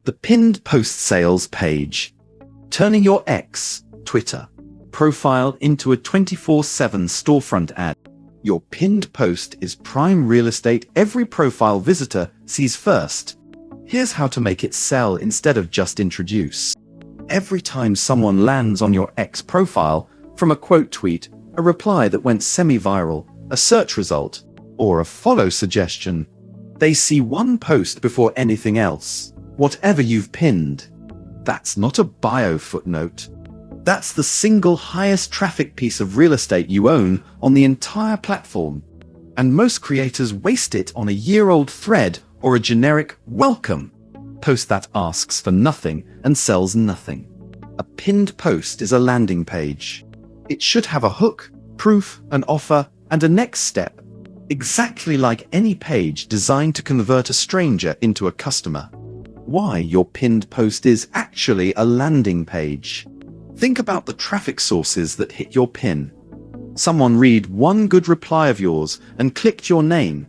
The pinned post sales page. Turning your Twitter profile into a 24/7 storefront ad. Your pinned post is prime real estate every profile visitor sees first. Here's how to make it sell instead of just introduce. Every time someone lands on your profile, from a quote tweet, a reply that went semi-viral, a search result, or a follow suggestion, they see one post before anything else, whatever you've pinned. That's not a bio footnote. That's the single highest traffic piece of real estate you own on the entire platform. And most creators waste it on a year-old thread or a generic welcome post that asks for nothing and sells nothing. A pinned post is a landing page. It should have a hook, proof, an offer, and a next step, exactly like any page designed to convert a stranger into a customer. Why your pinned post is actually a landing page. Think about the traffic sources that hit your pin. Someone read one good reply of yours and clicked your name.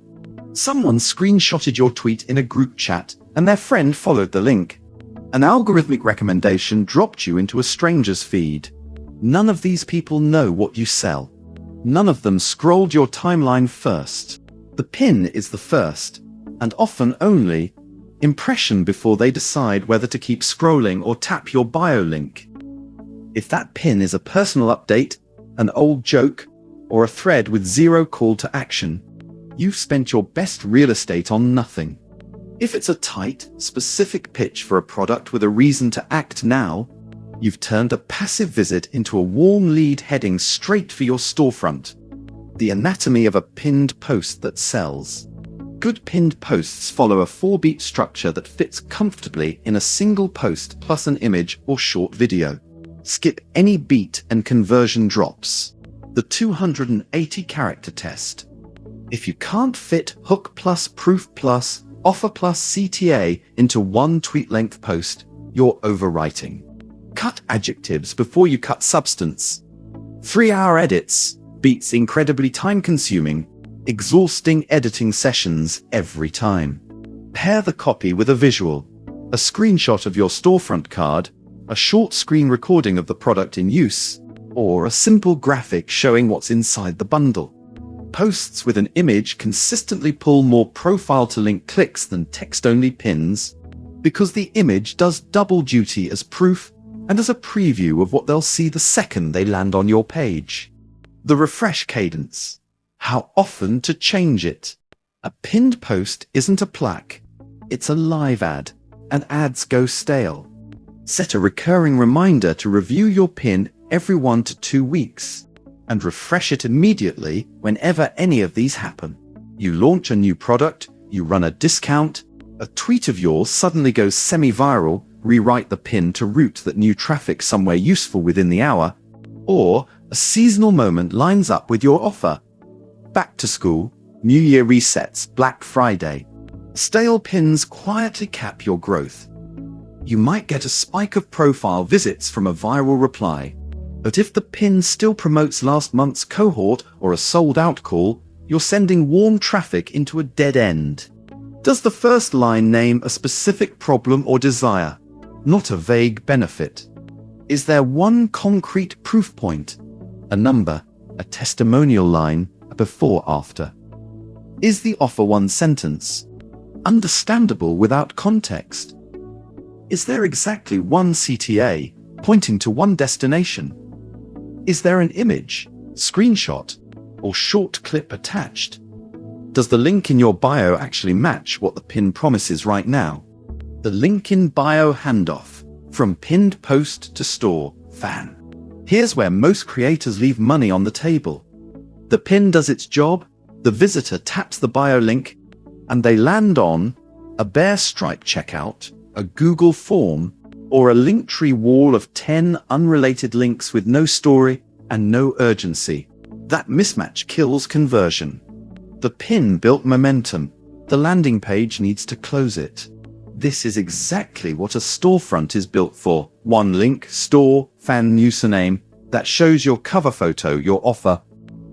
Someone screenshotted your tweet in a group chat and their friend followed the link. An algorithmic recommendation dropped you into a stranger's feed. None of these people know what you sell. None of them scrolled your timeline first. The pin is the first, and often only, impression before they decide whether to keep scrolling or tap your bio link. If that pin is a personal update, an old joke, or a thread with zero call to action, you've spent your best real estate on nothing. If it's a tight, specific pitch for a product with a reason to act now, you've turned a passive visit into a warm lead heading straight for your storefront. The anatomy of a pinned post that sells. Good pinned posts follow a 4-beat structure that fits comfortably in a single post plus an image or short video. Skip any beat and conversion drops. The 280-character test. If you can't fit hook plus proof plus offer plus CTA into one tweet-length post, you're overwriting. Cut adjectives before you cut substance. 3-hour edits beats incredibly time-consuming, exhausting editing sessions every time. Pair the copy with a visual. A screenshot of your storefront card, a short screen recording of the product in use, or a simple graphic showing what's inside the bundle. Posts with an image consistently pull more profile-to-link clicks than text-only pins, because the image does double duty as proof and as a preview of what they'll see the second they land on your page. The refresh cadence. How often to change it. A pinned post isn't a plaque. It's a live ad, and ads go stale. Set a recurring reminder to review your pin every 1 to 2 weeks, and refresh it immediately whenever any of these happen. You launch a new product, you run a discount, a tweet of yours suddenly goes semi-viral, rewrite the pin to route that new traffic somewhere useful within the hour, or a seasonal moment lines up with your offer. Back to school, New Year resets, Black Friday. Stale pins quietly cap your growth. You might get a spike of profile visits from a viral reply, but if the pin still promotes last month's cohort or a sold-out call, you're sending warm traffic into a dead end. Does the first line name a specific problem or desire, not a vague benefit? Is there one concrete proof point? A number, a testimonial line, a before-after? Is the offer one sentence? Understandable without context? Is there exactly one CTA, pointing to one destination? Is there an image, screenshot, or short clip attached? Does the link in your bio actually match what the pin promises right now? The link in bio handoff, from pinned post to store fan. Here's where most creators leave money on the table. The pin does its job, the visitor taps the bio link, and they land on a bare stripe checkout, a Google form, or a Linktree wall of 10 unrelated links with no story and no urgency. That mismatch kills conversion. The pin built momentum. The landing page needs to close it. This is exactly what a storefront is built for. One link, store, fan username, that shows your cover photo, your offer,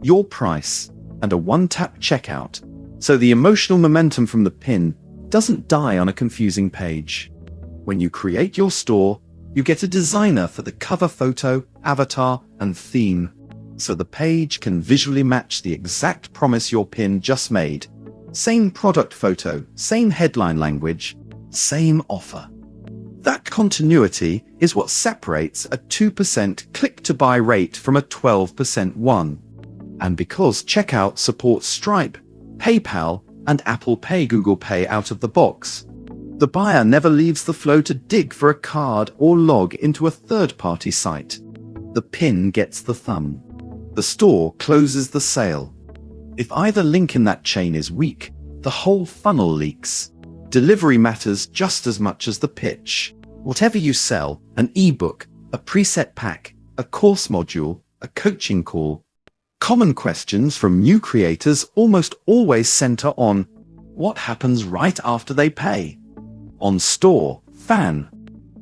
your price, and a one-tap checkout. So the emotional momentum from the pin doesn't die on a confusing page. When you create your store, you get a designer for the cover photo, avatar, and theme, so the page can visually match the exact promise your pin just made. Same product photo, same headline language, same offer. That continuity is what separates a 2% click-to-buy rate from a 12% one. And because checkout supports Stripe, PayPal, and Apple Pay, Google Pay out of the box, the buyer never leaves the flow to dig for a card or log into a third-party site. The pin gets the thumb. The store closes the sale. If either link in that chain is weak, the whole funnel leaks. Delivery matters just as much as the pitch. Whatever you sell, an ebook, a preset pack, a course module, a coaching call, common questions from new creators almost always center on what happens right after they pay. On store.fan,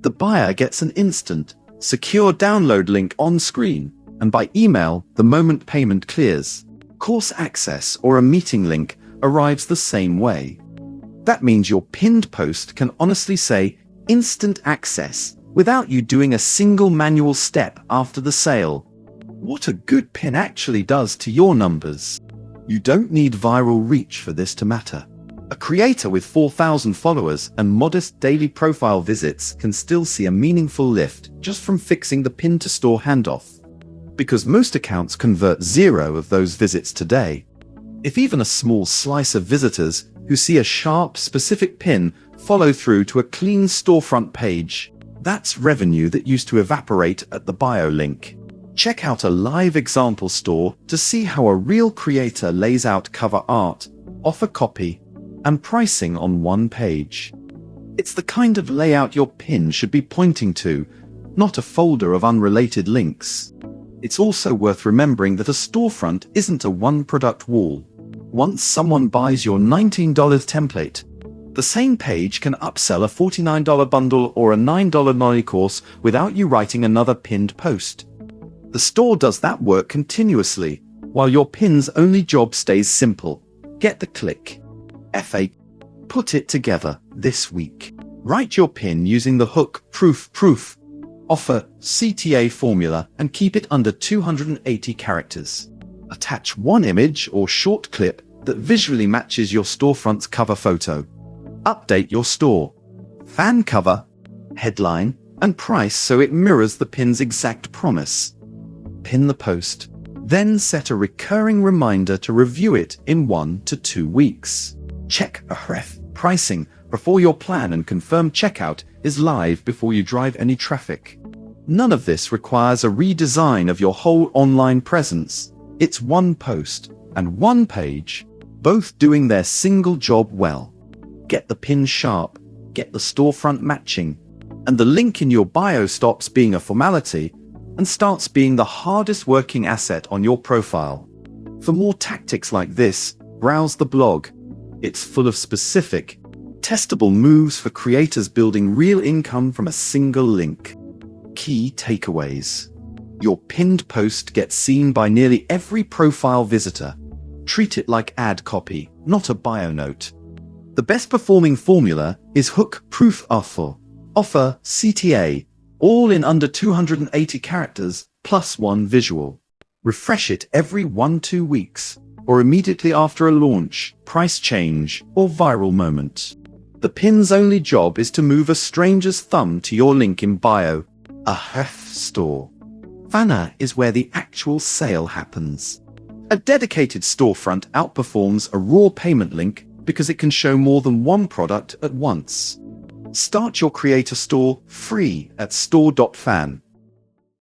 the buyer gets an instant, secure download link on screen, and by email the moment payment clears. Course access or a meeting link arrives the same way. That means your pinned post can honestly say instant access without you doing a single manual step after the sale. What a good pin actually does to your numbers. You don't need viral reach for this to matter. A creator with 4,000 followers and modest daily profile visits can still see a meaningful lift just from fixing the pin to store handoff. Because most accounts convert 0 of those visits today. If even a small slice of visitors who see a sharp, specific pin follow through to a clean storefront page, that's revenue that used to evaporate at the bio link. Check out a live example store to see how a real creator lays out cover art, offer copy, and pricing on one page. It's the kind of layout your pin should be pointing to, not a folder of unrelated links. It's also worth remembering that a storefront isn't a one-product wall. Once someone buys your $19 template, the same page can upsell a $49 bundle or a $9 Nolly course without you writing another pinned post. The store does that work continuously, while your pin's only job stays simple. Get the click. FA. Put it together this week. Write your pin using the hook proof offer CTA formula and keep it under 280 characters. Attach one image or short clip that visually matches your storefront's cover photo. Update your store fan cover, headline, and price so it mirrors the pin's exact promise. Pin the post. Then set a recurring reminder to review it in 1 to 2 weeks. Check Ahref pricing before your plan and confirm checkout is live before you drive any traffic. None of this requires a redesign of your whole online presence. It's one post and one page, both doing their single job well. Get the pin sharp, get the storefront matching, and the link in your bio stops being a formality and starts being the hardest working asset on your profile. For more tactics like this, browse the blog. It's full of specific, testable moves for creators building real income from a single link. Key takeaways. Your pinned post gets seen by nearly every profile visitor. Treat it like ad copy, not a bio note. The best performing formula is hook proof offer CTA, all in under 280 characters plus one visual. Refresh it every 1-2 weeks, or immediately after a launch, price change, or viral moment. The pin's only job is to move a stranger's thumb to your link in bio. Ahref store. Fana is where the actual sale happens. A dedicated storefront outperforms a raw payment link because it can show more than one product at once. Start your creator store free at store.fan.